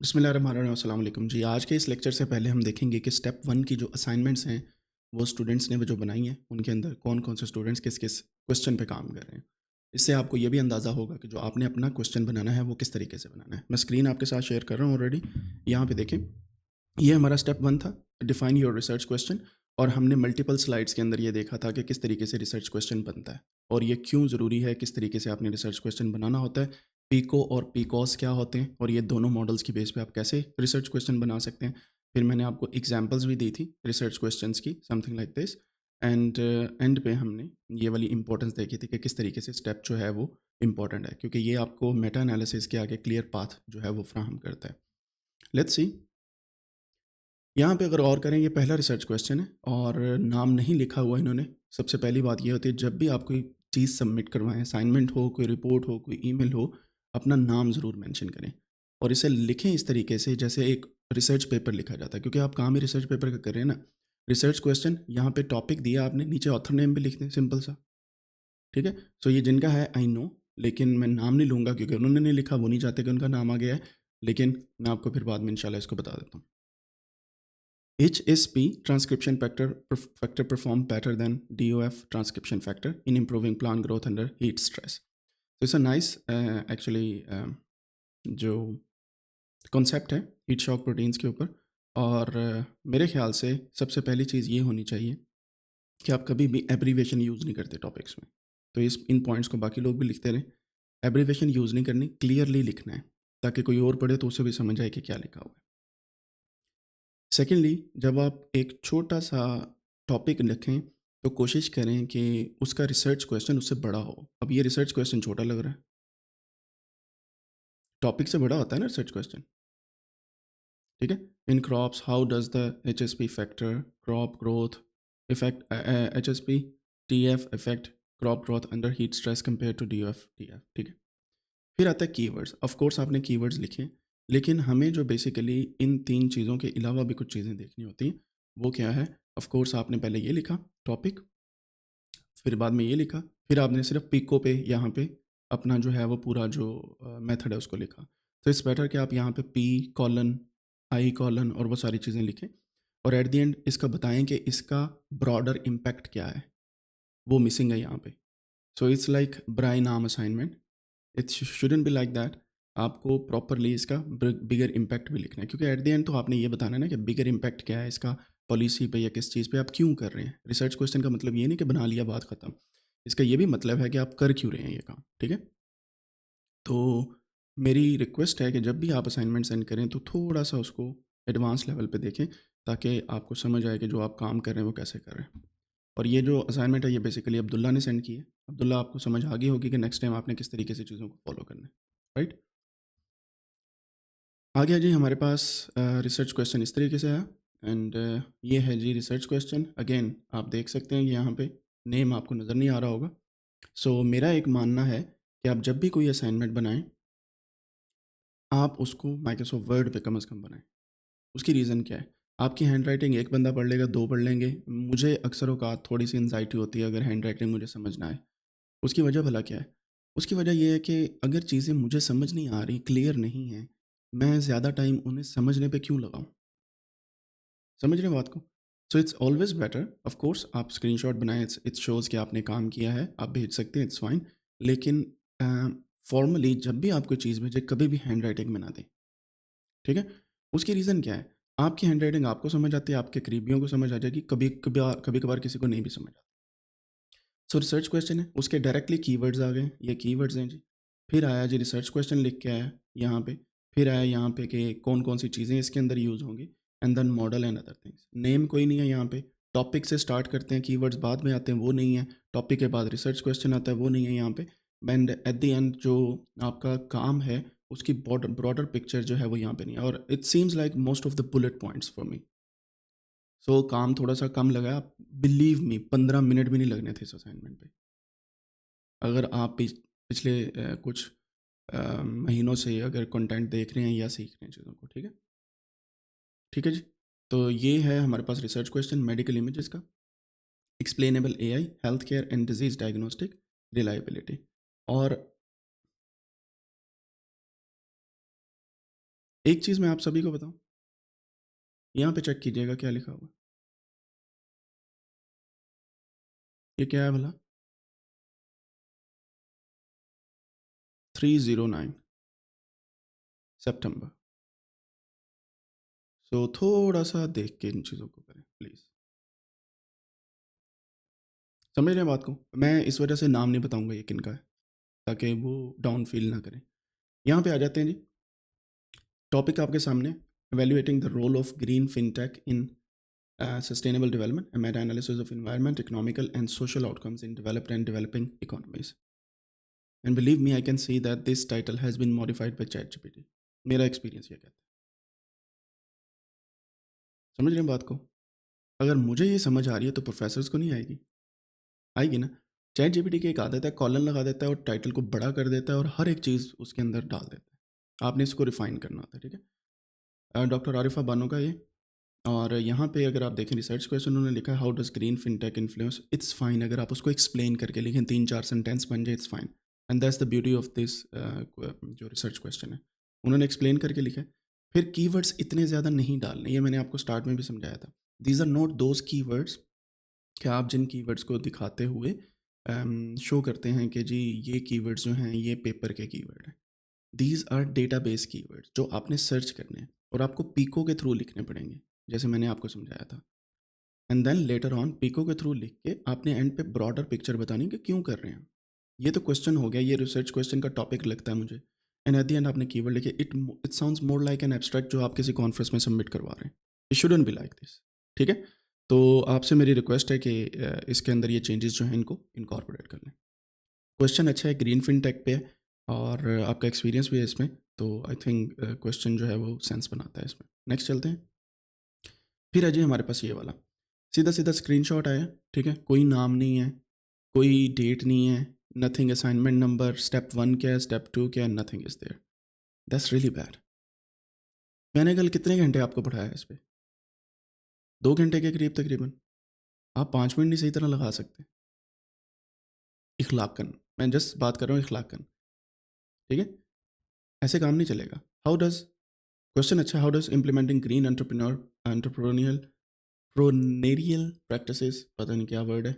बिस्मिल्लाहिर्रहमानिर्रहीम, अस्सलाम वालेकुम जी। आज के इस लेक्चर से पहले हम देखेंगे कि स्टेप 1 की जो असाइनमेंट्स हैं, वो स्टूडेंट्स ने वो जो बनाई हैं, उनके अंदर कौन-कौन से स्टूडेंट्स किस-किस क्वेश्चन पे काम कर रहे हैं। इससे आपको ये भी अंदाज़ा होगा कि जो आपने अपना क्वेश्चन बनाना है, वो किस तरीके से बनाना है। मैं स्क्रीन आपके साथ शेयर कर रहा हूँ ऑलरेडी। यहाँ पे देखें, ये हमारा स्टेप 1 था, डिफाइन योर रिसर्च क्वेश्चन। और हमने मल्टीपल स्लाइड्स के अंदर ये देखा था कि किस तरीके से रिसर्च क्वेश्चन बनता है और ये क्यों ज़रूरी है, किस तरीके से आपने रिसर्च क्वेश्चन बनाना होता है। पीको और पीकॉस क्या होते हैं और ये दोनों मॉडल्स की बेस पे आप कैसे रिसर्च क्वेश्चन बना सकते हैं। फिर मैंने आपको एग्जांपल्स भी दी थी रिसर्च क्वेश्चंस की, something like this. And and पे हमने ये वाली इंपॉर्टेंस देखी थी कि किस तरीके से स्टेप जो है वो इंपॉर्टेंट है, क्योंकि ये आपको मेटा एनालिसिस के आगे क्लियर पाथ जो है वो फ्राहम करता है। लेट्स सी, यहाँ पे अगर और करें, ये पहला रिसर्च क्वेश्चन है और नाम नहीं लिखा हुआ इन्होंने। सबसे पहली बात ये होती है, जब भी आप कोई चीज़ सबमिट करवाएं, असाइनमेंट हो, कोई रिपोर्ट हो, कोई ईमेल हो, अपना नाम ज़रूर मेंशन करें और इसे लिखें इस तरीके से जैसे एक रिसर्च पेपर लिखा जाता है, क्योंकि आप काम ही रिसर्च पेपर का कर रहे हैं ना। रिसर्च क्वेश्चन, यहाँ पे टॉपिक दिया आपने, नीचे ऑथर नेम भी लिख दें, सिंपल सा। ठीक है। सो ये जिनका है आई नो, लेकिन मैं नाम नहीं लूँगा क्योंकि उन्होंने नहीं लिखा, वो नहीं चाहते कि उनका नाम आ गया है। लेकिन मैं आपको फिर बाद में इंशाल्लाह इसको बता देता हूँ। HSP transcription factor perform better than DOF transcription factor in improving plant growth under heat stress. So it's a nice actually जो कॉन्सेप्ट है हीट शॉक प्रोटीन्स के ऊपर। और मेरे ख्याल से सबसे पहली चीज़ ये होनी चाहिए कि आप कभी भी एब्रीवेशन यूज़ नहीं करते टॉपिक्स में। तो इस इन पॉइंट्स को बाकी लोग भी लिखते रहें। एब्रीवेशन यूज़ नहीं करनी, क्लियरली लिखना है ताकि कोई और पढ़े तो उसे भी समझ आए कि क्या लिखा हुआ है। सेकेंडली, जब आप एक छोटा-सा टॉपिक लिखें, तो कोशिश करें कि उसका रिसर्च क्वेश्चन उससे बड़ा हो। अब ये रिसर्च क्वेश्चन छोटा लग रहा है, टॉपिक से बड़ा होता है ना रिसर्च क्वेश्चन, ठीक है? In crops how does the HSP factor crop growth effect HSP TF effect crop growth under heat stress compare to DF TF, ठीक है? फिर आता है कीवर्ड्स। ऑफ कोर्स आपने कीवर्ड्स लिखे, लेकिन हमें जो बेसिकली इन 3 चीज़ों के अलावा भी कुछ चीज़ें देखनी होती हैं, वो क्या है? ऑफ कोर्स आपने पहले ये लिखा टॉपिक, फिर बाद में ये लिखा, फिर आपने सिर्फ पिको पे यहाँ पे अपना जो है वो पूरा जो मेथड है उसको लिखा। तो इट्स बेटर कि आप यहाँ पे पी कॉलन, आई कॉलन और वो सारी चीज़ें लिखें और एट द एंड इसका बताएँ कि इसका ब्रॉडर इम्पैक्ट क्या है, वो मिसिंग है यहाँ पे। सो इट्स लाइक ब्राई नाम assignment, it shouldn't be like that. आपको प्रॉपरली इसका बिगर इम्पैक्ट भी लिखना है, क्योंकि एट द एंड तो आपने ये बताना है ना कि बिगर इम्पैक्ट क्या है इसका, पॉलिसी पे या किस चीज़ पे आप क्यों कर रहे हैं। रिसर्च क्वेश्चन का मतलब ये नहीं कि बना लिया बात ख़त्म, इसका ये भी मतलब है कि आप कर क्यों रहे हैं ये काम, ठीक है? तो मेरी रिक्वेस्ट है कि जब भी आप असाइनमेंट सेंड करें तो थोड़ा सा उसको एडवांस लेवल पे देखें, ताकि आपको समझ आए कि जो आप काम कर रहे हैं वो कैसे कर रहे हैं। और ये जो असाइनमेंट है ये बेसिकली अब्दुल्ला ने सेंड की है। अब्दुल्ला, आपको समझ आ गई होगी कि नेक्स्ट टाइम आपने किस तरीके से चीज़ों को फॉलो करना है, राइट? आ गया जी हमारे पास रिसर्च क्वेश्चन इस तरीके से है। एंड ये है जी रिसर्च क्वेश्चन। अगेन आप देख सकते हैं कि यहाँ पे नेम आपको नज़र नहीं आ रहा होगा। सो मेरा एक मानना है कि आप जब भी कोई असाइनमेंट बनाएं, आप उसको माइक्रोसॉफ्ट वर्ड पे कम से कम बनाएं। उसकी रीज़न क्या है? आपकी हैंड राइटिंग एक बंदा पढ़ लेगा, दो पढ़ लेंगे। मुझे अक्सर औकात थोड़ी सी एनजाइटी होती है अगर हैंड राइटिंग मुझे समझ ना आए। उसकी वजह भला क्या है? उसकी वजह ये है कि अगर चीज़ें मुझे समझ नहीं आ रही, क्लियर नहीं है, मैं ज़्यादा टाइम उन्हें समझने पे क्यों लगाऊँ? समझ रहे हैं बात को? So it's always better, of course आप स्क्रीनशॉट बनाएँ, इट्स शोज़ कि आपने काम किया है, आप भेज सकते हैं, इट्स फाइन। लेकिन फॉर्मली जब भी आप कोई चीज़ भेजें, कभी भी हैंड राइटिंग में ना दें, ठीक है? उसकी रीज़न क्या है? आपकी हैंड राइटिंग आपको समझ आती है, आपके करीबियों को समझ आ जाएगी, कभी-कभार किसी को नहीं भी समझ आती। सो रिसर्च क्वेश्चन है, उसके डायरेक्टली कीवर्ड्स आ गए, ये कीवर्ड्स हैं जी। फिर आया जी रिसर्च क्वेश्चन लिख के आया यहाँ पे, फिर आया यहाँ पे कि कौन-कौन सी चीज़ें इसके अंदर यूज़ होंगी, and then model and other things. Name कोई नहीं है यहाँ पे, टॉपिक से स्टार्ट करते हैं, कीवर्ड्स बाद में आते हैं, वो नहीं है। टॉपिक के बाद रिसर्च क्वेश्चन आता है, वो नहीं है यहाँ पे। एंड एट द एंड जो आपका काम है, उसकी ब्रॉडर पिक्चर जो है वो यहाँ पे नहीं है, और it seems like most of the bullet points for me. So काम थोड़ा-सा कम लगा, बिलीव मी 15 मिनट भी नहीं लगने थे इस असाइनमेंट पे। अगर आप पिछले कुछ महीनों से अगर कंटेंट देख रहे हैं या सीख रहे हैं चीज़ों को, ठीक है? ठीक है जी। तो ये है हमारे पास रिसर्च क्वेश्चन मेडिकल इमेजेस का, explainable AI, health care and disease diagnostic, reliability. और एक चीज़ मैं आप सभी को बताऊँ, यहाँ पे चेक कीजिएगा क्या लिखा हुआ है। ये क्या है भला? 309 सितंबर। सो थोड़ा-सा देख के इन चीज़ों को करें प्लीज़। समझ रहे हैं बात को? मैं इस वजह से नाम नहीं बताऊँगा ये किनका है, ताकि वो डाउन फ़ील ना करें। यहाँ पे आ जाते हैं जी। टॉपिक आपके सामने, evaluating the role of green fintech in sustainable development, a meta-analysis of environment, economical and social outcomes in developed and developing economies. And believe me, I can see that this title has been modified by ChatGPT. मेरा experience ये कहता है। समझ रहे हैं बात को? अगर मुझे ये समझ आ रही है तो प्रोफेसर्स को नहीं आएगी? आएगी ना? चैट जीपीटी की एक आदत है, कॉलन लगा देता है और टाइटल को बड़ा कर देता है और हर एक चीज़ उसके अंदर डाल देता है। आपने इसको रिफाइन करना होता है, ठीक है? डॉक्टर आरिफा बानो का ये, और यहाँ पे अगर आप देखें रिसर्च क्वेश्चन उन्होंने लिखा है how does green fintech influence. It's fine अगर आप उसको एक्सप्लेन करके लिखें, 3-4 सेंटेंस बन जाए, it's fine. And that's the beauty of this जो रिसर्च क्वेश्चन है, उन्होंने एक्सप्लेन करके लिखा है। फिर कीवर्ड्स इतने ज़्यादा नहीं डालने, ये मैंने आपको स्टार्ट में भी समझाया था। These are not those keywords कि आप जिन कीवर्ड्स को दिखाते हुए शो करते हैं कि जी ये कीवर्ड्स जो हैं ये पेपर के कीवर्ड हैं। दीज आर डेटाबेस कीवर्ड्स जो आपने सर्च करने हैं और आपको पीको के थ्रू लिखने पड़ेंगे, जैसे मैंने आपको समझाया था। एंड देन लेटर ऑन पीको के थ्रू लिख के आपने एंड पे ब्रॉडर पिक्चर बतानी कि क्यों कर रहे हैं। ये तो क्वेश्चन हो गया, ये रिसर्च क्वेश्चन का टॉपिक लगता है मुझे। एंड एट द एंड आपने कीवर्ड लिखे। It sounds more like an abstract जो आप किसी कॉन्फ्रेंस में सबमिट करवा रहे हैं। It shouldn't be like this, ठीक है? तो आपसे मेरी रिक्वेस्ट है कि इसके अंदर ये चेंजेस जो हैं इनको इनकॉर्पोरेट कर लें। क्वेश्चन अच्छा है, ग्रीन फिनटेक पे है और आपका एक्सपीरियंस भी है इसमें, तो आई थिंक क्वेश्चन जो है वो सेंस बनाता है इसमें। नेक्स्ट चलते हैं। फिर है जी हमारे पास ये वाला, सीधा सीधा स्क्रीनशॉट आया, ठीक है? कोई नाम नहीं है, कोई डेट नहीं है, नथिंग असाइनमेंट नंबर, स्टेप 1 क्या है, स्टेप 2 क्या है, nothing is there. That's really bad. मैंने कल कितने घंटे आपको पढ़ाया है इस पे? 2 घंटे के करीब तकरीबन। आप 5 मिनट नहीं सही तरह लगा सकते। इखलाकन, मैं जस्ट बात कर रहा हूँ इखलाकन, ठीक है? ऐसे काम नहीं चलेगा। हाउ डज, क्वेश्चन अच्छा, how does implementing green entrepreneurial प्रोनेरियल प्रैक्टिसेस, पता नहीं क्या वर्ड है,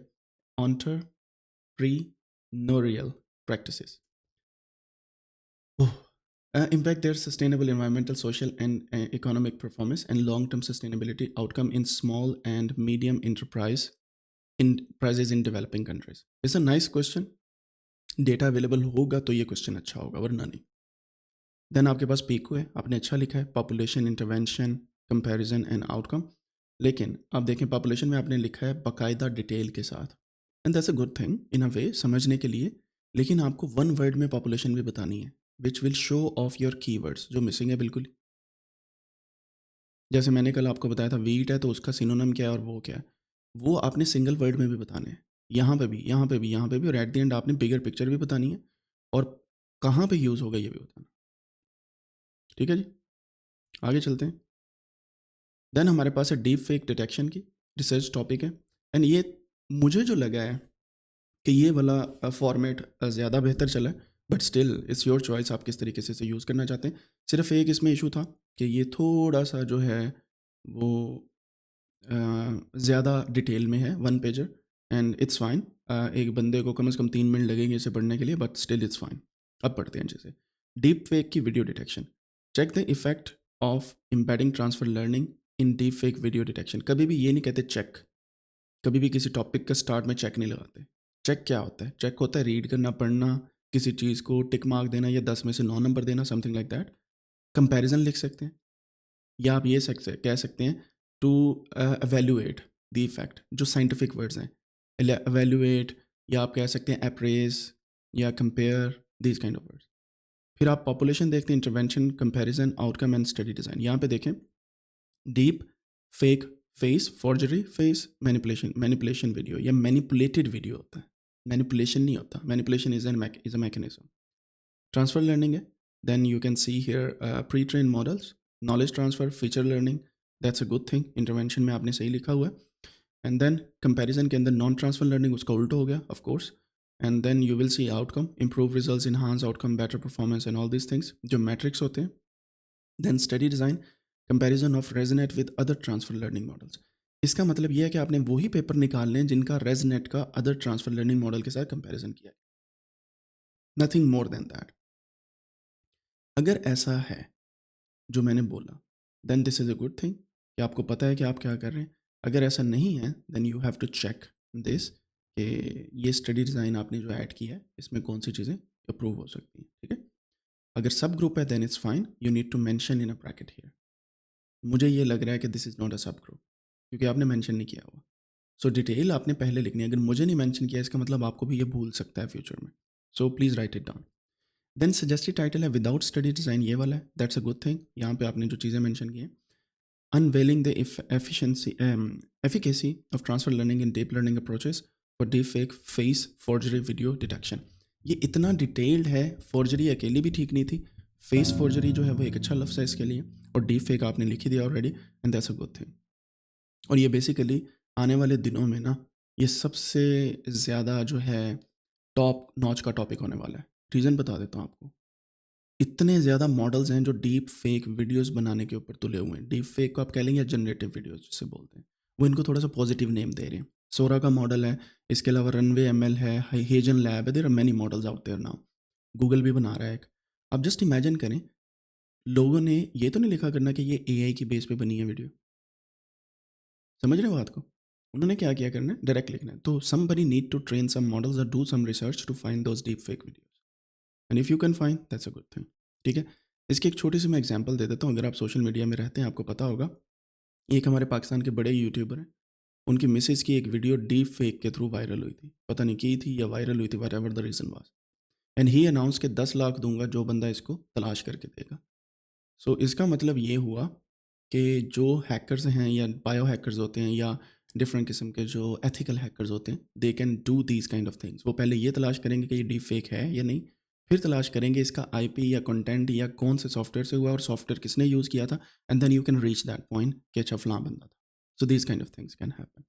entrepreneurial practices impact their sustainable environmental, social, and economic performance and long-term sustainability outcome in small and medium enterprises in developing countries. It's a nice question. Data available होगा तो ये question अच्छा होगा, वरना नहीं। देन आपके पास pico है, आपने अच्छा लिखा है, population intervention comparison and outcome. लेकिन आप देखें पॉपुलेशन में आपने लिखा है बाकायदा डिटेल के साथ, and that's a good thing in a way समझने के लिए। लेकिन आपको वन वर्ड में पॉपुलेशन भी बतानी है which will show off your keywords, जो मिसिंग है बिल्कुल। जैसे मैंने कल आपको बताया था वीट है तो उसका सिनोनिम क्या है और वो क्या है, वो आपने सिंगल वर्ड में भी बताने हैं। यहाँ पे भी, यहाँ पे भी, यहाँ पे भी, और एट द एंड आपने बिगर पिक्चर भी बतानी है और कहाँ पे यूज़ होगा ये भी बताना। ठीक है जी, आगे चलते हैं। देन हमारे पास है डीप फेक डिटेक्शन की रिसर्च टॉपिक है। एंड ये मुझे जो लगा है कि ये वाला फॉर्मेट ज़्यादा बेहतर चला है, but still it's your choice, आप किस तरीके से इसे यूज़ करना चाहते हैं। सिर्फ एक इसमें इशू था कि ये थोड़ा सा जो है वो ज़्यादा डिटेल में है, one pager, and it's fine. एक बंदे को कम से कम 3 मिनट लगेंगे इसे पढ़ने के लिए, बट स्टिल इट्स फाइन। अब पढ़ते हैं जैसे डीप फेक की video detection. Check the effect of embedding transfer learning in deep fake video detection. कभी भी ये नहीं कहते चेक, कभी भी किसी टॉपिक का स्टार्ट में चेक नहीं लगाते। चेक क्या होता है? चेक होता है रीड करना, पढ़ना, किसी चीज़ को टिक मार्क देना या 10 में से 9 नंबर देना, समथिंग लाइक दैट। कंपैरिजन लिख सकते हैं या आप ये कह सकते हैं टू एवेल्यूएट द इफेक्ट, जो साइंटिफिक वर्ड्स हैं, एवेल्यूएट, या आप कह सकते हैं अप्रेज या compare, these kind of words. फिर आप पॉपुलेशन देखते हैं, intervention, comparison, outcome and study design. यहाँ पे देखें deep fake face forgery face manipulation video या मैनिपुलेटेड वीडियो होता है, मैनिपुलेशन नहीं होता। Manipulation is a mechanism. Transfer learning है, then you can see here pre train models, knowledge transfer, feature learning, that's a good thing. Intervention में आपने सही लिखा हुआ है। एंड देन कंपैरिजन के अंदर नॉन ट्रांसफर लर्निंग, उसका उल्टा हो गया of course. And then you will see outcome, improve results, enhance outcome, better performance and all these things, जो मैट्रिक्स होते हैं, then study design comparison of ResNet with other transfer learning models. इसका मतलब ये है कि आपने वही पेपर निकालने हैं जिनका रेजनेट का अदर ट्रांसफर लर्निंग मॉडल के साथ कंपैरिजन किया है, नथिंग मोर देन दैट। अगर ऐसा है जो मैंने बोला, then this is a good thing कि आपको पता है कि आप क्या कर रहे हैं। अगर ऐसा नहीं है, then you have to check this कि ये स्टडी डिज़ाइन आपने जो ऐड किया है इसमें कौन सी चीज़ें अप्रूव हो सकती हैं, ठीक है। अगर सब ग्रुप है then it's fine, you need to mention in a bracket here. मुझे ये लग रहा है कि दिस इज़ नॉट अ सब ग्रुप, क्योंकि आपने मेंशन नहीं किया हुआ। सो डिटेल आपने पहले लिखनी है। अगर मुझे नहीं मेंशन किया इसका मतलब आपको भी ये भूल सकता है फ्यूचर में। So please write it down. Then suggested title है विदाउट स्टडी डिज़ाइन, ये वाला है, दैट्स अ गुड थिंग। यहाँ पे आपने जो चीज़ें मेंशन की हैं, unveiling the efficacy of transfer learning in deep learning approaches for deep fake face forgery video detection. ये इतना डिटेल्ड है, फॉर्जरी अकेली भी ठीक नहीं थी, फेस फॉर्जरी जो है वो एक अच्छा लफ्ज़ है इसके लिए, और डीप फेक आपने लिख ही दिया already, and that's a good thing. और ये बेसिकली आने वाले दिनों में ना ये सबसे ज़्यादा जो है टॉप नॉच का टॉपिक होने वाला है। रीज़न बता देता हूँ आपको। इतने ज़्यादा मॉडल्स हैं जो डीप फेक वीडियोस बनाने के ऊपर तुले हुए हैं। डीप फेक को आप कह लेंगे या जनरेटिव वीडियोस जिसे बोलते हैं। वो इनको थोड़ा सा पॉजिटिव नेम दे रहे हैं। सोरा का मॉडल है, इसके अलावा रनवे एमएल है, हेजन लैब है, there are many models out there now. Google भी बना रहा है एक। आप जस्ट इमेजिन करें, लोगों ने ये तो नहीं लिखा करना कि ये एआई की बेस पे बनी है वीडियो। समझ रहे हो बात को? उन्होंने क्या किया करना है, डायरेक्ट लिखना है। तो somebody need to train some models और do some research to find those deep fake videos, and if you can find that's a good thing, ठीक है। इसकी एक छोटी सी मैं एग्जांपल दे देता हूँ। अगर आप सोशल मीडिया में रहते हैं आपको पता होगा, एक हमारे पाकिस्तान के बड़े यूट्यूबर हैं, उनकी मिसेज की एक वीडियो डीप फेक के थ्रू वायरल हुई थी। पता नहीं की थी या वायरल हुई थी, what ever the reason was, and he announce के 10 लाख दूंगा जो बंदा इसको तलाश करके देगा। सो इसका मतलब ये हुआ कि जो हैकर्स हैं या बायो हैकर्स होते हैं या डिफरेंट किस्म के जो एथिकल हैकर्स होते हैं, they can do these kind of things. वो पहले ये तलाश करेंगे कि ये डीप फेक है या नहीं, फिर तलाश करेंगे इसका आईपी या कंटेंट या कौन से सॉफ्टवेयर से हुआ और सॉफ्टवेयर किसने यूज़ किया था, and then you can reach that point कि अच्छा फलां बंदा था। So these kind of things can happen.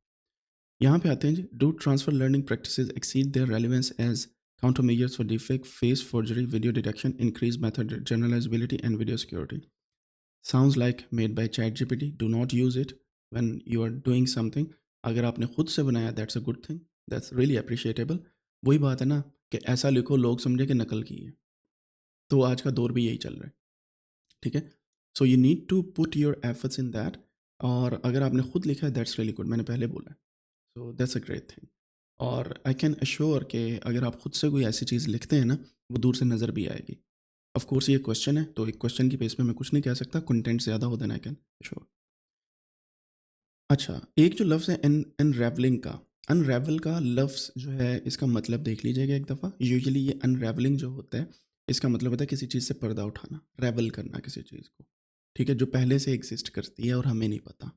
यहाँ पे आते हैं जी, do transfer learning practices exceed their relevance as counter measures for defect face forgery video detection increase method generalizability and video security. Sounds like made by ChatGPT. Do not use it when you are doing something. अगर आपने खुद से बनाया that's a good thing, that's really appreciable. वही बात है ना कि ऐसा लिखो लोग समझे कि नकल की है। तो आज का दौर भी यही चल रहा है, ठीक है। So you need to put your efforts in that. और अगर आपने खुद लिखा है दैट्स रियली गुड, मैंने पहले बोला है। So that's a great thing. और आई कैन अश्योर कि अगर आप खुद से कोई ऐसी चीज़ लिखते हैं ना, वो दूर से नज़र भी आएगी। ऑफ कोर्स ये क्वेश्चन है, तो एक क्वेश्चन की बेस पे मैं कुछ नहीं कह सकता, कंटेंट ज़्यादा हो देन आई कैन श्योर। अच्छा, एक जो लफ्ज़ है अनरैवलिंग का, अनरैवल का लफ्ज़ जो है इसका मतलब देख लीजिएगा एक दफ़ा। यूजुअली ये अनरैवलिंग जो होता है इसका मतलब होता है किसी चीज़ से पर्दा उठाना, रैवल करना किसी चीज़ को, ठीक है, जो पहले से एग्जिस्ट करती है और हमें नहीं पता।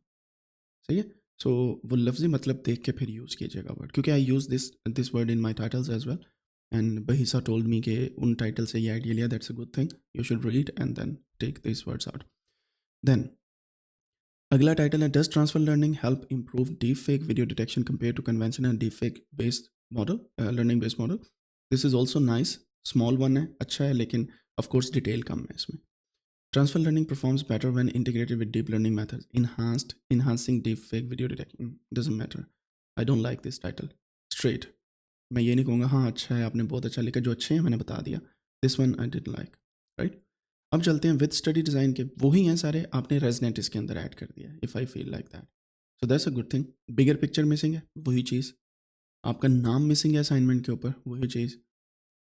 सही है। सो वो लफ्ज़ी मतलब देख के फिर यूज़ कीजिएगा वर्ड, क्योंकि I use this this word in my titles as well, and बहीसा टोल्ड मी के उन टाइटल से ये आइडिया लिया, that's a good thing, you should read and then take this words out. Then अगला title है does transfer learning help improve deep fake video detection compare to conventional deep fake based model, learning based model. This is also nice, small one है, अच्छा है, लेकिन of course detail कम है इसमें। Transfer learning performs better when integrated with deep learning methods enhanced enhancing deep fake video detection doesn't matter. I don't like this title. Straight. मैं ये नहीं कहूँगा हाँ अच्छा है आपने बहुत अच्छा लिखा, जो अच्छे हैं मैंने बता दिया, this one I did like, right. अब चलते हैं विद स्टडी डिज़ाइन के, वही हैं सारे, आपने रेजनेट इसके अंदर ऐड कर दिया है, if I feel like that, so that's a good thing. Bigger picture missing है, वही चीज़। आपका नाम मिसिंग है असाइनमेंट के ऊपर, वही चीज़।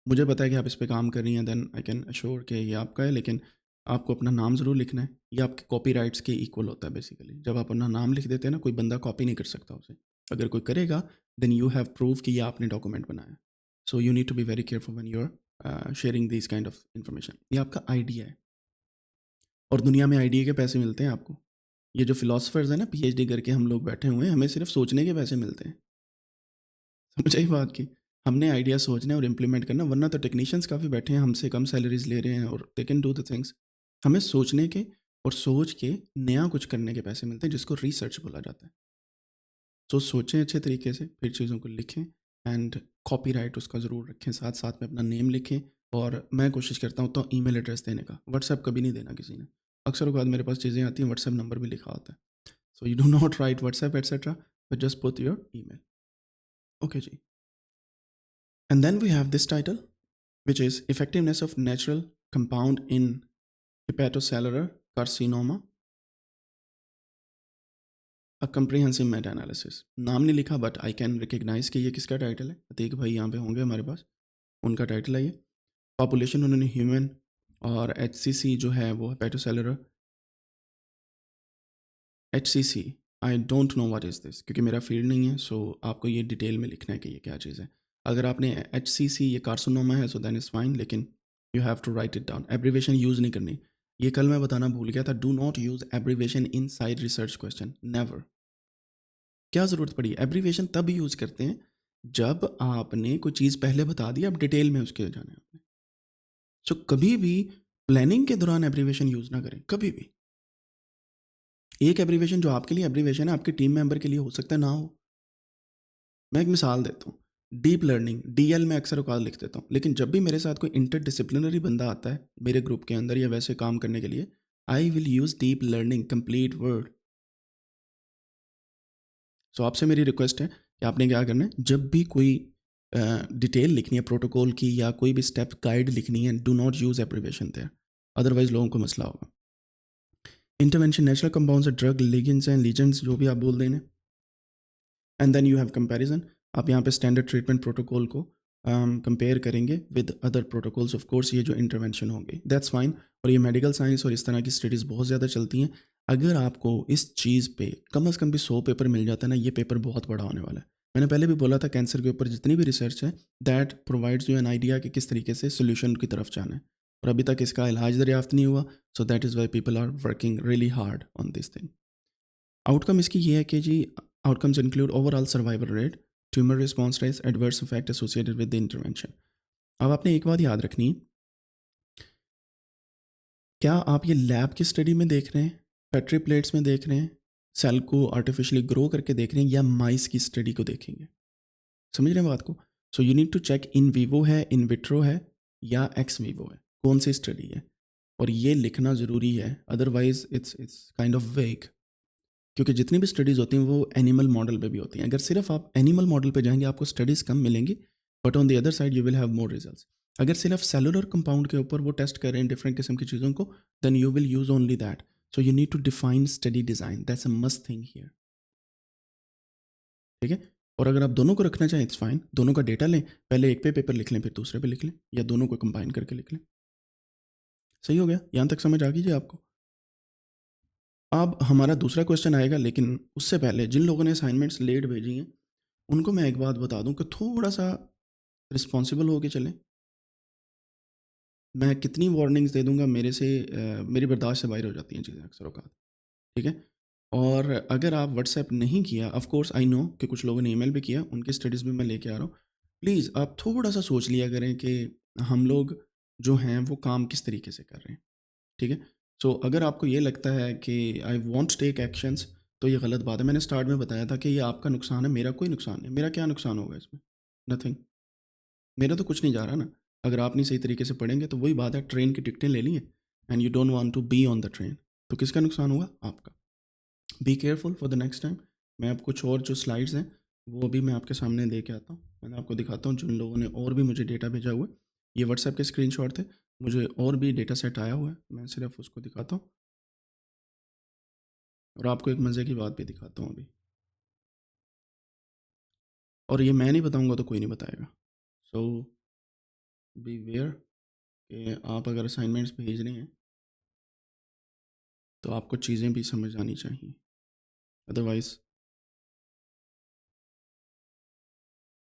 मुझे पता है कि आप इस पे काम कर रही हैं, देन आई कैन अश्योर कि ये आपका है, लेकिन आपको अपना नाम ज़रूर लिखना है। ये आपके कॉपीराइट्स के इक्वल होता है बेसिकली। जब आप अपना नाम लिख देते हैं ना, कोई बंदा कॉपी नहीं कर सकता उसे। अगर कोई करेगा देन यू हैव प्रूव कि ये आपने डॉक्यूमेंट बनाया। So you need to be very careful when you are sharing this kind of information. ये आपका आइडिया है, और दुनिया में आइडिया के पैसे मिलते हैं आपको। ये जो फिलोसफर्स हैं ना, पीएचडी करके हम लोग बैठे हुए हैं, हमें सिर्फ सोचने के पैसे मिलते हैं। समझ आई बात की? हमने आइडिया सोचना है और इम्प्लीमेंट करना, वरना तो टेक्नीशियंस काफ़ी बैठे हैं, हमसे कम सैलरीज ले रहे हैं और they can do the things. हमें सोचने के और सोच के नया कुछ करने के पैसे मिलते हैं, जिसको रिसर्च बोला जाता है। तो सोचें अच्छे तरीके से, फिर चीज़ों को लिखें, एंड कॉपीराइट उसका ज़रूर रखें, साथ साथ में अपना नेम लिखें। और मैं कोशिश करता हूँ तो ईमेल एड्रेस देने का, व्हाट्सएप कभी नहीं देना किसी ने। अक्सर औक़ात मेरे पास चीज़ें आती हैं, व्हाट्सएप नंबर भी लिखा होता है। So you do not write WhatsApp etcetera, but just put your email. Okay ji. And then we have this title which is effectiveness of natural compound in hepatocellular carcinoma, a comprehensive meta analysis. नाम नहीं लिखा but I can recognise कि ये किसका title है। अतीक भाई यहाँ पे होंगे हमारे पास, उनका टाइटल है ये। पॉपुलेशन उन्होंने ह्यूमन और एचसीसी जो है वो hepatocellular HCC, I don't know what is this, क्योंकि मेरा फील्ड नहीं है। सो आपको ये डिटेल में लिखना है कि ये क्या चीज़ है। अगर आपने एचसीसी ये कार्सिनोमा है सो दैट इज़ फाइन, लेकिन you have to write it down. Abbreviation use नहीं करनी। ये कल मैं बताना भूल गया था, do not use abbreviation inside research question, never. क्या ज़रूरत पड़ी? एब्रीवेशन तब यूज़ करते हैं जब आपने कोई चीज़ पहले बता दी, अब डिटेल में उसके जाना है आपने। सो कभी भी प्लानिंग के दौरान एब्रीवेशन यूज़ ना करें, कभी भी। एक एब्रीवेशन जो आपके लिए एब्रीवेशन है, आपके टीम मेंबर के लिए हो सकता है ना हो। मैं एक मिसाल देता हूँ, डीप लर्निंग, डीएल मैं अक्सर औकात लिख देता हूँ, लेकिन जब भी मेरे साथ कोई इंटरडिसिप्लिनरी बंदा आता है मेरे ग्रुप के अंदर या वैसे काम करने के लिए, I will use deep learning complete word. So आपसे मेरी रिक्वेस्ट है कि आपने क्या करना है, जब भी कोई डिटेल लिखनी है प्रोटोकॉल की या कोई भी स्टेप गाइड लिखनी है, do not use abbreviation there, otherwise लोगों को मसला होगा। Intervention natural compounds, drug ligands हैं, लीजेंड्स जो भी आप बोल देना, and then you have comparison. आप यहाँ पे स्टैंडर्ड ट्रीटमेंट प्रोटोकॉल को कंपेयर करेंगे with other protocols. Of course ये जो इंटरवेंशन होंगे दैट्स फाइन। और ये मेडिकल साइंस और इस तरह की स्टडीज़ बहुत ज़्यादा चलती हैं। अगर आपको इस चीज़ पे कम से कम भी 100 पेपर मिल जाता है ना, ये पेपर बहुत बड़ा होने वाला है। मैंने पहले भी बोला था कैंसर के ऊपर जितनी भी रिसर्च है, that provides you an idea कि किस तरीके से सोल्यूशन की तरफ जाना है, और अभी तक इसका इलाज दरियाफ्त नहीं हुआ। So that is why people are working really hard on this thing. Outcome इसकी ये है कि जी, outcomes include overall survival rate, tumour response rate, adverse effect associated with the intervention. अब आपने एक बात याद रखनी, क्या आप ये लैब की स्टडी में देख रहे हैं, पेट्री प्लेट्स में देख रहे हैं, सेल को आर्टिफिशियली ग्रो करके देख रहे हैं, या माइस की स्टडी को देखेंगे? समझ रहे हैं बात को? So you need to check in vivo है, इन विट्रो है, या एक्स वीवो है, कौन सी स्टडी है, और ये लिखना ज़रूरी है, अदरवाइज इट्स काइंड ऑफ वेग। क्योंकि जितनी भी स्टडीज़ होती हैं वो एनिमल मॉडल पे भी होती हैं। अगर सिर्फ आप एनिमल मॉडल पे जाएंगे आपको स्टडीज़ कम मिलेंगी, but on the other side you will have more results. अगर सिर्फ सेलुलर कंपाउंड के ऊपर वो टेस्ट कर रहे हैं डिफरेंट किस्म की चीज़ों को, then you will use only that. So you need to define study design, that's a must thing here. ठीक है? और अगर आप दोनों को रखना चाहें इट्स फाइन, दोनों का डेटा लें, पहले एक पे पेपर लिख लें फिर दूसरे पे लिख लें, या दोनों को कंबाइन करके लिख लें। सही हो गया? यहाँ तक समझ आ गई जी आपको? अब हमारा दूसरा क्वेश्चन आएगा, लेकिन उससे पहले जिन लोगों ने असाइनमेंट्स लेट भेजी हैं उनको मैं एक बात बता दूं कि थोड़ा सा रिस्पॉन्सिबल होके चलें। मैं कितनी वार्निंग्स दे दूंगा, मेरी बर्दाश्त से बाहर हो जाती हैं चीज़ें अक्सर औकात। ठीक है? और अगर आप व्हाट्सएप नहीं किया, ऑफ कोर्स आई नो कि कुछ लोगों ने ईमेल भी किया, उनकी स्टडीज़ भी मैं लेके आ रहा हूँ। प्लीज़ आप थोड़ा सा सोच लिया करें कि हम लोग जो हैं वो काम किस तरीके से कर रहे हैं। ठीक है? सो अगर आपको ये लगता है कि आई वॉन्ट टेक एक्शंस, तो ये गलत बात है। मैंने स्टार्ट में बताया था कि ये आपका नुकसान है, मेरा कोई नुकसान नहीं। मेरा क्या नुकसान होगा इसमें? नथिंग। मेरा तो कुछ नहीं जा रहा ना। अगर आप नहीं सही तरीके से पढ़ेंगे तो वही बात है, ट्रेन की टिकटें ले ली हैं and you don't want to be on the train, तो किसका नुकसान हुआ? आपका। Be careful for the next time. मैं अब कुछ और जो स्लाइड्स हैं वो भी मैं आपके सामने दे के आता हूँ। मैंने आपको दिखाता हूँ जिन लोगों ने और भी मुझे डेटा भेजा हुआ है। ये व्हाट्सएप के स्क्रीनशॉट थे, मुझे और भी डेटा सेट आया हुआ है, मैं सिर्फ उसको दिखाता हूँ और आपको एक मज़े की बात भी दिखाता हूँ अभी। और ये मैं नहीं बताऊँगा तो कोई नहीं बताएगा। सो बी वेयर कि आप अगर असाइनमेंट्स भेज रहे हैं तो आपको चीज़ें भी समझ आनी चाहिए, अदरवाइज़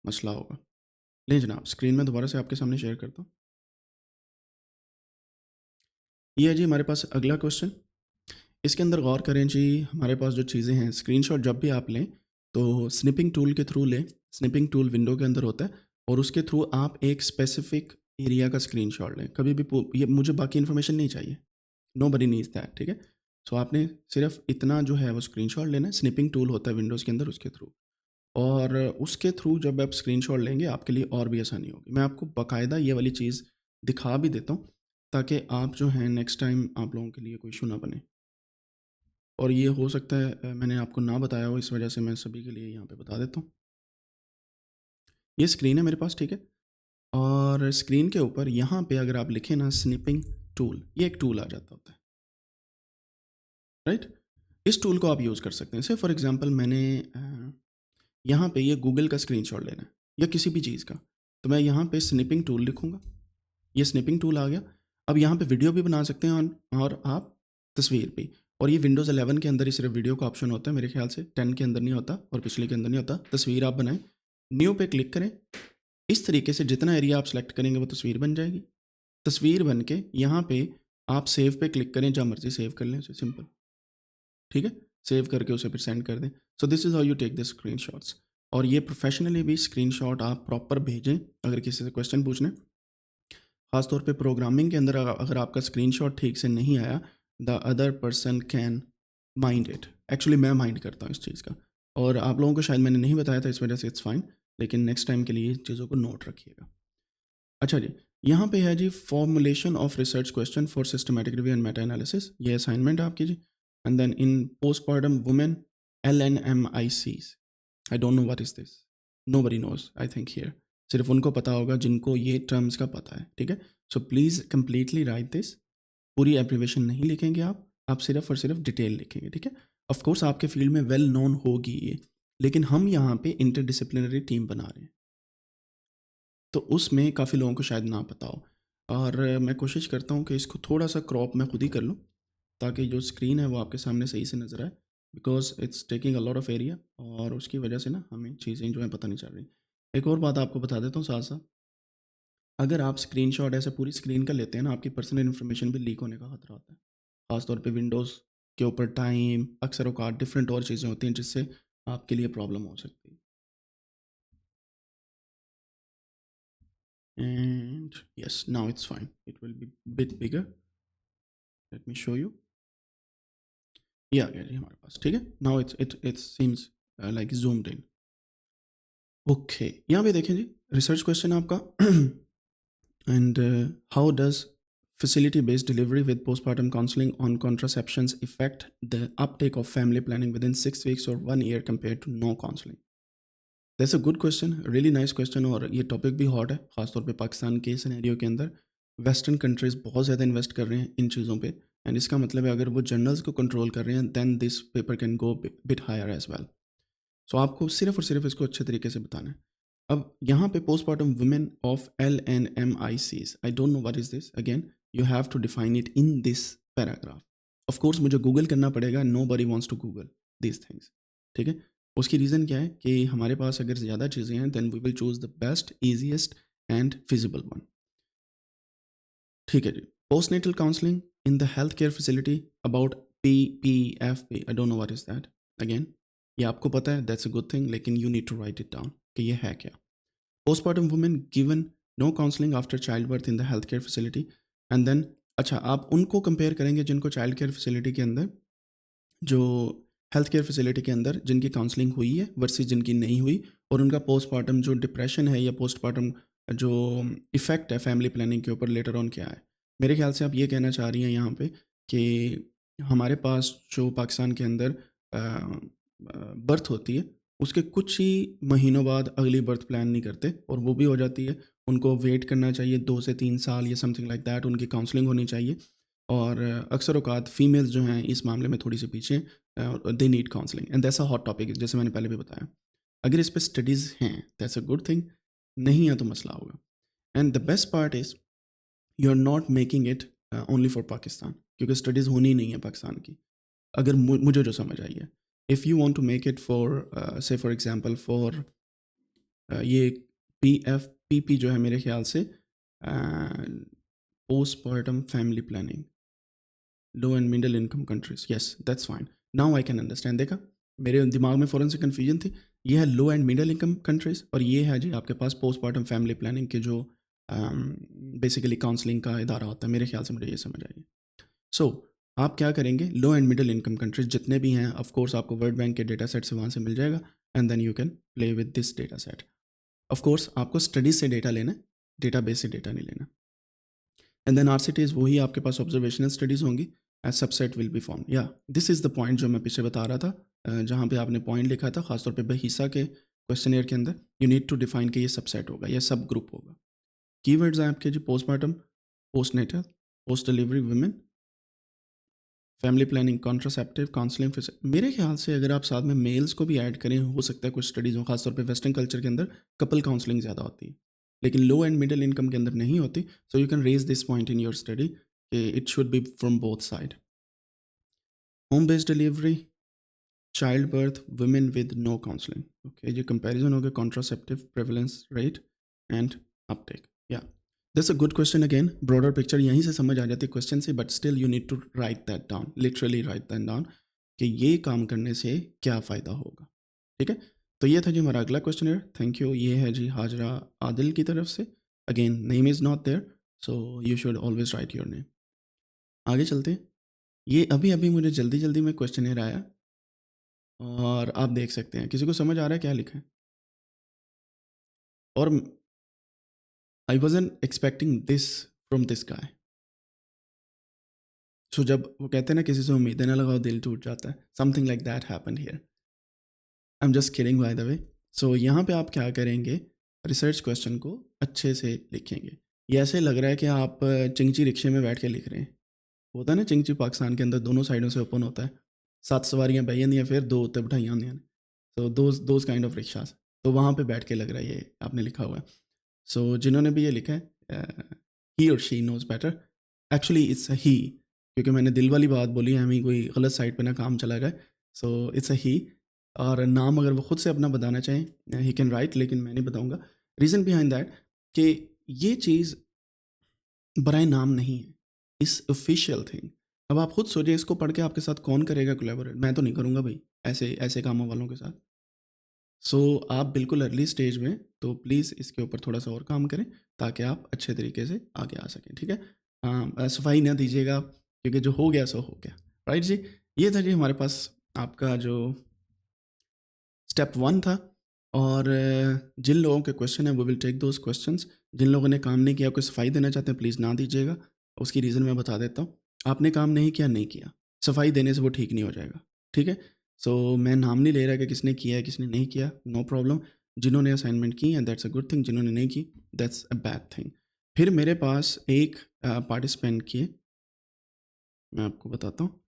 मसला होगा। ले जनाब, स्क्रीन में दोबारा से आपके सामने शेयर करता हूँ। ये है जी हमारे पास अगला क्वेश्चन। इसके अंदर गौर करें जी, हमारे पास जो चीज़ें हैं, स्क्रीनशॉट जब भी आप लें तो स्निपिंग टूल के थ्रू लें। स्निपिंग टूल विंडो के अंदर होता है और उसके थ्रू आप एक स्पेसिफिक एरिया का स्क्रीनशॉट लें। कभी भी ये मुझे बाकी इन्फॉर्मेशन नहीं चाहिए, नो बडी नीड्स दैट। ठीक है? सो आपने सिर्फ इतना जो है वो स्क्रीनशॉट लेना है। स्निपिंग टूल होता है विंडोज़ के अंदर, उसके थ्रू। और उसके थ्रू जब आप स्क्रीनशॉट लेंगे आपके लिए और भी आसानी होगी। मैं आपको बाकायदा ये वाली चीज़ दिखा भी देता हूँ ताकि आप जो हैं नेक्स्ट टाइम आप लोगों के लिए कोई इशू ना बने। और ये हो सकता है मैंने आपको ना बताया हो, इस वजह से मैं सभी के लिए यहाँ पे बता देता हूँ। ये स्क्रीन है मेरे पास, ठीक है? और स्क्रीन के ऊपर यहाँ पे अगर आप लिखें ना स्निपिंग टूल, ये एक टूल आ जाता होता है, राइट? इस टूल को आप यूज़ कर सकते हैं। से फॉर एग्जांपल मैंने यहाँ पे ये गूगल का स्क्रीनशॉट लेना है या किसी भी चीज़ का, तो मैं यहाँ पे स्निपिंग टूल लिखूँगा, ये स्निपिंग टूल आ गया। अब यहाँ पे वीडियो भी बना सकते हैं और आप तस्वीर भी। और ये विंडोज़ 11 के अंदर ही सिर्फ वीडियो का ऑप्शन होता है मेरे ख्याल से, 10 के अंदर नहीं होता और पिछले के अंदर नहीं होता। तस्वीर आप बनाएं, न्यू पे क्लिक करें। इस तरीके से जितना एरिया आप सेलेक्ट करेंगे वो तस्वीर बन जाएगी। तस्वीर बन के यहाँ पे आप सेव पे क्लिक करें, जहाँ मर्जी सेव कर लें उसे, सिंपल, ठीक है? सेव करके उसे फिर सेंड कर दें। So this is how you take the screenshots. और ये प्रोफेशनली भी स्क्रीनशॉट आप प्रॉपर भेजें अगर किसी से क्वेश्चन पूछने। खासतौर पे प्रोग्रामिंग के अंदर अगर आपका स्क्रीनशॉट ठीक से नहीं आया, the other person can mind it. Actually मैं माइंड करता हूँ इस चीज़ का, और आप लोगों को शायद मैंने नहीं बताया था, इस वजह से इट्स फाइन, लेकिन नेक्स्ट टाइम के लिए चीज़ों को नोट रखिएगा। अच्छा जी, यहाँ पे है जी formulation of research question for systematic review and meta analysis, ये असाइनमेंट आपकी जी। And then in postpartum women LNMICs, I don't know what is this, nobody knows I think here, सिर्फ उनको पता होगा जिनको ये टर्म्स का पता है, ठीक है? So please completely right this, पूरी एब्रीवेशन नहीं लिखेंगे आप सिर्फ और सिर्फ डिटेल लिखेंगे, ठीक है? ऑफ कोर्स आपके फील्ड में वेल नोन होगी ये, लेकिन हम यहाँ पे इंटरडिसिप्लिनरी टीम बना रहे हैं, तो उसमें काफ़ी लोगों को शायद ना पता हो। और मैं कोशिश करता हूँ कि इसको थोड़ा सा क्रॉप मैं खुद ही कर लूँ, ताकि जो स्क्रीन है वो आपके सामने सही से नज़र आए, because it's taking a lot of area, और उसकी वजह से ना हमें चीज़ें जो हैं पता नहीं चल रही। एक और बात आपको बता देता हूँ साथ साथ, अगर आप स्क्रीनशॉट ऐसे पूरी स्क्रीन का लेते हैं ना, आपकी पर्सनल इन्फॉर्मेशन भी लीक होने का खतरा होता है। खासतौर पे विंडोज़ के ऊपर टाइम, अक्सर औकात डिफरेंट और चीज़ें होती हैं जिससे आपके लिए प्रॉब्लम हो सकती है। And yes, now it's fine, it will be bit bigger, let me show you। ये आ गया जी हमारे पास, ठीक है? Now it seems like zoomed in। Okay, यहाँ पे देखें जी, रिसर्च क्वेश्चन आपका and how does facility based delivery with postpartum counseling on contraceptions affect the uptake of family planning within 6 weeks or 1 year compared to no counseling? That's a good question, really nice question, और ये topic भी hot है, खासतौर पे पाकिस्तान के scenario के अंदर। Western countries बहुत ज़्यादा इन्वेस्ट कर रहे हैं इन चीज़ों पे, एंड इसका मतलब है अगर वो जर्नल्स को कंट्रोल कर रहे हैं then this paper can go bit higher as well. So आपको सिर्फ और सिर्फ इसको अच्छे तरीके से बताना है। अब यहाँ पे postmortem women of LNMICs, I don't know what is this, again you have to define it in this paragraph. Of course मुझे गूगल करना पड़ेगा, nobody wants to google this things, ठीक है? उसकी रीज़न क्या है कि हमारे पास अगर ज़्यादा चीज़ें हैं then we will choose the best, easiest and feasible one, ठीक है जी। Postnatal counselling in the health care facility about PPFP, I don't know what is that, again ये आपको पता है, दैट्स अ गुड थिंग, लेकिन you need to write it down कि ये है क्या। Postmortem women given no counselling after child birth in the health care facility, and then अच्छा आप उनको कंपेयर करेंगे जिनको चाइल्ड केयर फैसिलिटी के अंदर, जो हेल्थ केयर फैसिलिटी के अंदर जिनकी काउंसलिंग हुई है वर्सेस जिनकी नहीं हुई, और उनका पोस्टमार्टम जो डिप्रेशन है या पोस्टमार्टम जो इफ़ेक्ट है फैमिली प्लानिंग के ऊपर लेटर ऑन क्या है। मेरे ख्याल से आप ये कहना चाह रही हैं यहाँ पे कि हमारे पास जो पाकिस्तान के अंदर बर्थ होती है उसके कुछ ही महीनों बाद अगली बर्थ प्लान नहीं करते, और वो भी हो जाती है, उनको वेट करना चाहिए 2 से 3 साल या समथिंग लाइक दैट, उनकी काउंसलिंग होनी चाहिए। और अक्सर औकात फीमेल्स जो हैं इस मामले में थोड़ी सी पीछे, they need counselling, and that's a hot topic, जैसे मैंने पहले भी बताया। अगर इस पर स्टडीज़ हैं दैट्स अ गुड थिंग, नहीं है तो मसला होगा। And the best part is you are not making it only for Pakistan, क्योंकि स्टडीज़ होनी नहीं है पाकिस्तान की, अगर मुझे जो समझ आई है। If you want to make it for say for example for ये PFPP जो है मेरे ख्याल से postpartum family planning, low and middle income countries, yes that's fine, now I can understand. देखा, मेरे दिमाग में फ़ौरन से कन्फ्यूजन थी। ये है लो एंड मिडिल इनकम कंट्रीज, और ये है जी आपके पास पोस्टमार्टम फैमिली प्लानिंग के जो बेसिकली काउंसलिंग का इदारा होता है, मेरे ख्याल से मुझे ये समझ आई। सो आप क्या करेंगे, low and middle income countries जितने भी हैं, ऑफ कोर्स आपको वर्ल्ड बैंक के डेटा सेट से वहाँ से मिल जाएगा, and then you can play with this data set. Of course आपको स्टडीज से डेटा लेना है, डेटा बेस से डेटा नहीं लेना। एंड देन आरसीटीज वही आपके पास ऑब्जर्वेशनल स्टडीज़ होंगी, as subset will be form. या दिस इज़ द पॉइंट जो मैं पीछे बता रहा था, जहाँ पे आपने पॉइंट लिखा था खासतौर पे बहीसा के क्वेश्चनियर के अंदर, यू नीड टू डिफाइन कि ये सबसेट होगा या सब ग्रुप होगा। कीवर्ड्स हैं आपके जी, postmortem, postnatal, post delivery women, family planning, contraceptive, counselling. मेरे ख्याल से अगर आप साथ में मेल्स को भी ऐड करें, हो सकता है कुछ स्टडीज़ हो, खासतौर पे वेस्टर्न कल्चर के अंदर कपल काउंसलिंग ज़्यादा होती है, लेकिन लो एंड मिडिल इनकम के अंदर नहीं होती। So you can raise this point in your study, it should be from both side. Home based delivery, child birth, women with no counselling. Okay, ये कंपैरिजन हो गया contraceptive prevalence rate and uptake. या that's a good question. Again broader picture यहीं से समझ आ जाती है क्वेश्चन से, but still you need to write that down, literally write that down कि ये काम करने से क्या फ़ायदा होगा। ठीक है, तो ये था जी हमारा अगला क्वेश्चन है। Thank you. ये है जी हाजरा आदिल की तरफ से। Again name is not there, so you should always write your name. आगे चलते हैं। ये अभी अभी मुझे जल्दी जल्दी में क्वेश्चन आया और आप देख सकते हैं, किसी को समझ आ रहा है क्या लिखा है? और I wasn't expecting this from this guy. So जब वो कहते हैं ना किसी से उम्मीदें ना लगाओ दिल टूट जाता है, something like that happened here. I am just kidding by the way. So यहाँ पे आप क्या करेंगे, रिसर्च क्वेश्चन को अच्छे से लिखेंगे। ये ऐसे लग रहा है कि आप चिंगची रिक्शे में बैठ के लिख रहे हैं। होता है ना चिंगची पाकिस्तान के अंदर दोनों साइडों से ओपन होता है, 7 सवारियाँ बही होंगी फिर 2 उत्ते बिठाई होंगी। तो दोज काइंड ऑफ रिक्शाज, तो वहाँ पे बैठ के लग रहा है ये आपने लिखा हुआ है। सो जिन्होंने भी ये लिखा है, ही और she knows better. Actually it's a he, क्योंकि मैंने दिल वाली बात बोली है, हमें कोई गलत साइड पे ना काम चला जाए। सो इट्स अ ही। और नाम अगर वो खुद से अपना बताना चाहें ही कैन राइट, लेकिन मैं नहीं बताऊँगा। रीज़न बिहाइंड दैट कि ये चीज़ बराए नाम नहीं है, इस ऑफिशियल थिंग। अब आप खुद सोचिए, इसको पढ़ के आपके साथ कौन करेगा कोलैबोरेट? मैं तो नहीं करूँगा भाई ऐसे ऐसे कामों वालों के साथ। सो आप बिल्कुल अर्ली स्टेज में, तो प्लीज़ इसके ऊपर थोड़ा सा और काम करें ताकि आप अच्छे तरीके से आगे आ सकें। ठीक है, सफाई ना दीजिएगा, क्योंकि जो हो गया सो हो गया। राइट जी, ये था जी हमारे पास आपका जो स्टेप 1 था। और जिन लोगों के क्वेश्चन है वो विल टेक दोज क्वेश्चंस। जिन लोगों ने काम नहीं किया, कोई सफाई देना चाहते हैं, प्लीज़ ना दीजिएगा। उसकी रीज़न मैं बता देता हूँ। आपने काम नहीं किया, नहीं किया, सफाई देने से वो ठीक नहीं हो जाएगा। ठीक है, सो मैं नाम नहीं ले रहा कि किसने किया है किसने नहीं किया, नो प्रॉब्लम। जिन्होंने असाइनमेंट की है दैट्स अ गुड थिंग, जिन्होंने नहीं की दैट्स अ बैड थिंग। फिर मेरे पास एक पार्टिसिपेंट की है, मैं आपको बताता हूँ।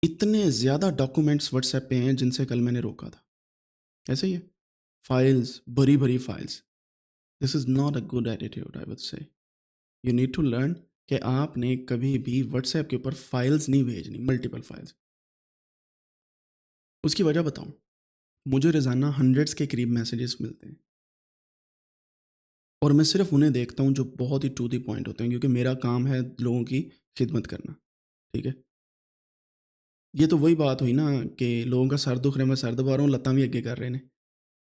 इतने ज़्यादा डॉक्यूमेंट्स व्हाट्सएप पे हैं जिनसे कल मैंने रोका था। ऐसे ही है, फाइल्स, भरी भरी files. This is not a good attitude, I would say. You need to learn कि आपने कभी भी व्हाट्सएप के ऊपर फाइल्स नहीं भेजनी, मल्टीपल फाइल्स। उसकी वजह बताऊँ, मुझे रोज़ाना हंड्रेड्स के करीब मैसेजेस मिलते हैं और मैं सिर्फ उन्हें देखता हूँ जो बहुत ही टू द पॉइंट होते हैं, क्योंकि मेरा काम है लोगों की खिदमत करना। ठीक है, ये तो वही बात हुई ना कि लोगों का सर दुख रहा है, मैं सर दबा रहा हूँ, लत्तां भी अगे कर रहे हैं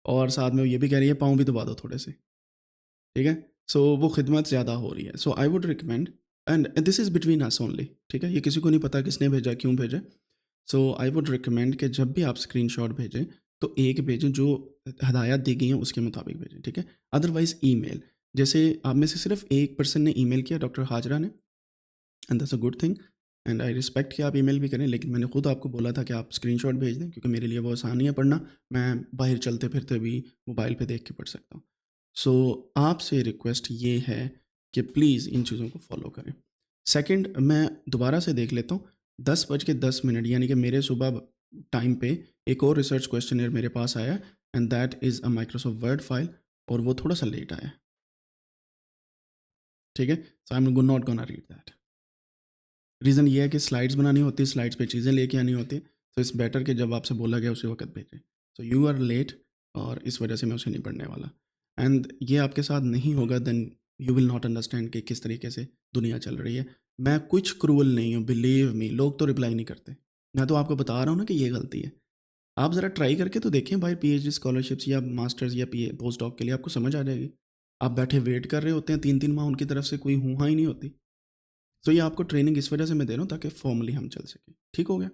और साथ में ये भी कह रही है पाँव भी दबा दो थोड़े से। ठीक है, सो वो खिदमत ज़्यादा हो रही है। So I would recommend, and this is between us only. ठीक है, ये किसी को नहीं पता किसने भेजा, क्यों भेजा। सो आई वुड रिकमेंड कि जब भी आप स्क्रीनशॉट भेजें तो एक भेजें जो हदायत दी गई हैं उसके मुताबिक भेजें। ठीक है, अदरवाइज़ ईमेल, जैसे आप में से सिर्फ एक पर्सन ने ईमेल किया, डॉक्टर हाजरा ने, and that's a good thing. And I respect कि आप ईमेल भी करें, लेकिन मैंने खुद आपको बोला था कि आप स्क्रीनशॉट भेज दें, क्योंकि मेरे लिए वो आसानी है पढ़ना। मैं बाहर चलते फिरते भी मोबाइल पे देख के पढ़ सकता हूँ। सो आपसे रिक्वेस्ट ये है कि प्लीज़ इन चीज़ों को फॉलो करें। सेकंड, मैं दोबारा से देख लेता हूँ, 10:10 यानी कि मेरे सुबह टाइम पे एक और रिसर्च क्वेश्चनर मेरे पास आया, and that is a Microsoft Word file, और वो थोड़ा सा लेट आया। ठीक है, so I am not gonna read that. Reason ये है कि स्लाइड्स बनानी होती है, स्लाइड्स पे चीज़ें लेके आनी होती है, तो इट्स बेटर कि जब आपसे बोला गया उसी वक्त भेजें। सो यू आर लेट, और इस वजह से मैं उसे नहीं पढ़ने वाला। एंड ये आपके साथ नहीं होगा, then you will not understand कि किस तरीके से दुनिया चल रही है। मैं कुछ क्रूअल नहीं हूँ, बिलीव मी, लोग तो रिप्लाई नहीं करते। मैं तो आपको बता रहा हूँ ना कि ये गलती है। आप ज़रा ट्राई करके तो देखें भाई, पीएचडी स्कॉलरशिप्स या मास्टर्स या पी पोस्ट डॉक के लिए, आपको समझ आ जाएगी। आप बैठे वेट कर रहे होते हैं 3-3 माह, उनकी तरफ से कोई हुआ ही नहीं होती। तो ये आपको ट्रेनिंग इस वजह से मैं दे रहा हूँ ताकि फॉर्मली हम चल सकें। ठीक हो गया?